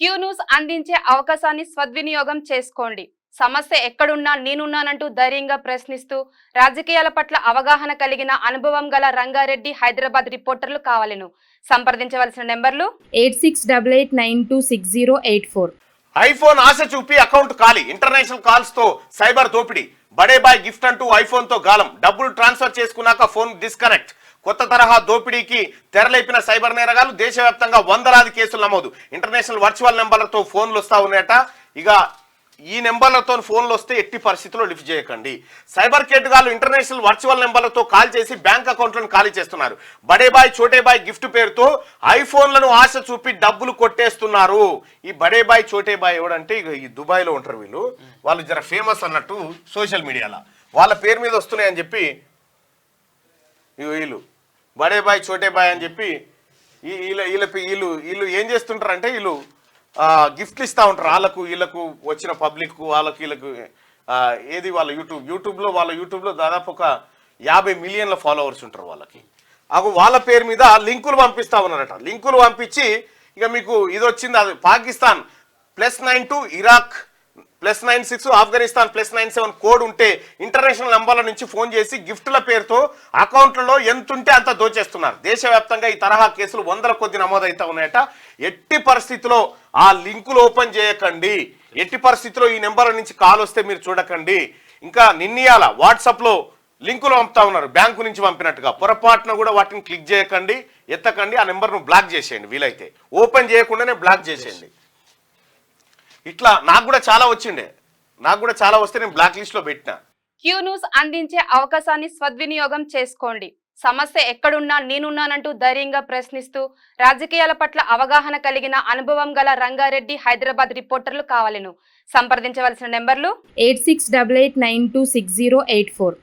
Q news అందించే అవకాశాన్ని సద్వినియోగం చేసుకోండి. సమస్య ఎక్కడున్నా నేనున్నానంటూ ధైర్యంగా ప్రశ్నిస్తూ రాజకీయాల పట్ల అవగాహన కలిగిన అనుభవం గల రంగారెడ్డి హైదరాబాద్ రిపోర్టర్లు కావాలను. సంప్రదించవలసిన నెంబర్లు 8688926084. ఐఫోన్ ఆశ చూపి అకౌంట్ ఖాళీ, ఇంటర్నేషనల్ కాల్స్ తో సైబర్ దోపిడీ. బడే బాయ్ గిఫ్ట్ అంటూ ఐఫోన్ తో గాలం, డబ్బులు ట్రాన్స్ఫర్ చేసుకున్నాక ఫోన్ డిస్కనెక్ట్. కొత్త తరహా దోపిడీకి తెరలేపిన సైబర్ నేరగాలు, దేశవ్యాప్తంగా వందలాది కేసులు నమోదు. ఇంటర్నేషనల్ వర్చువల్ నెంబర్లతో ఫోన్లు వస్తా ఉన్నాయట. ఇక ఈ నెంబర్లతో ఫోన్లు వస్తే ఎట్టి పరిస్థితుల్లో లిఫ్ట్ చేయకండి. సైబర్ కేటుగాలు ఇంటర్నేషనల్ వర్చువల్ నెంబర్లతో కాల్ చేసి బ్యాంక్ అకౌంట్లను ఖాళీ చేస్తున్నారు. బడే బాయ్ చోటే బాయ్ గిఫ్ట్ పేరుతో ఐఫోన్లను ఆశ చూపి డబ్బులు కొట్టేస్తున్నారు. ఈ బడే బాయ్ చోటే బాయ్ ఎవడంటే ఇక ఈ దుబాయ్లో ఉంటారు వీళ్ళు. వాళ్ళు జర ఫేమస్ అన్నట్టు సోషల్ మీడియాలో వాళ్ళ పేరు మీద వస్తున్నాయని చెప్పి వీళ్ళు బడే బాయ్ చోటే బాయ్ అని చెప్పి వీళ్ళు ఏం చేస్తుంటారంటే వీళ్ళు గిఫ్ట్లు ఇస్తూ ఉంటారు వాళ్ళకు వీళ్ళకు వచ్చిన పబ్లిక్ వాళ్ళకి వీళ్ళకు. ఏది వాళ్ళ యూట్యూబ్లో దాదాపు ఒక 50 మిలియన్ల ఫాలోవర్స్ ఉంటారు వాళ్ళకి. వాళ్ళ పేరు మీద లింకులు పంపిస్తా ఉన్నారట. లింకులు పంపించి ఇక మీకు ఇది వచ్చింది, అది పాకిస్తాన్ +92, ఇరాక్ +96, ఆఫ్ఘనిస్తాన్ +97 కోడ్ ఉంటే ఇంటర్నేషనల్ నంబర్ల నుంచి ఫోన్ చేసి గిఫ్టుల పేరుతో అకౌంట్లలో ఎంతుంటే అంత దోచేస్తున్నారు. దేశవ్యాప్తంగా ఈ తరహా కేసులు వందల కొద్ది నమోదవుతా ఉన్నాయట. ఎట్టి పరిస్థితిలో ఆ లింకులు ఓపెన్ చేయకండి. ఎట్టి పరిస్థితిలో ఈ నెంబర్ల నుంచి కాల్ వస్తే మీరు చూడకండి. ఇంకా నిన్నయాల వాట్సాప్లో లింకులు పంపుతా ఉన్నారు బ్యాంకు నుంచి పంపినట్టుగా. పొరపాటున కూడా వాటిని క్లిక్ చేయకండి, ఎత్తకండి. ఆ నెంబర్ను బ్లాక్ చేసేయండి, వీలైతే ఓపెన్ చేయకుండానే బ్లాక్ చేసేయండి. ఇట్లా నాకు కూడా చాలా వస్తే నేను బ్లాక్ లిస్ట్ లో పెట్టినా. క్యూ న్యూస్ అందించే అవకాశాన్ని సద్వినియోగం చేసుకోండి. సమస్య ఎక్కడున్నా నేనున్నానంటూ ధైర్యంగా ప్రశ్నిస్తూ రాజకీయాల పట్ల అవగాహన కలిగిన అనుభవం గల రంగారెడ్డి హైదరాబాద్ రిపోర్టర్లు కావాలను. సంప్రదించవలసిన నెంబర్లు 8688926084.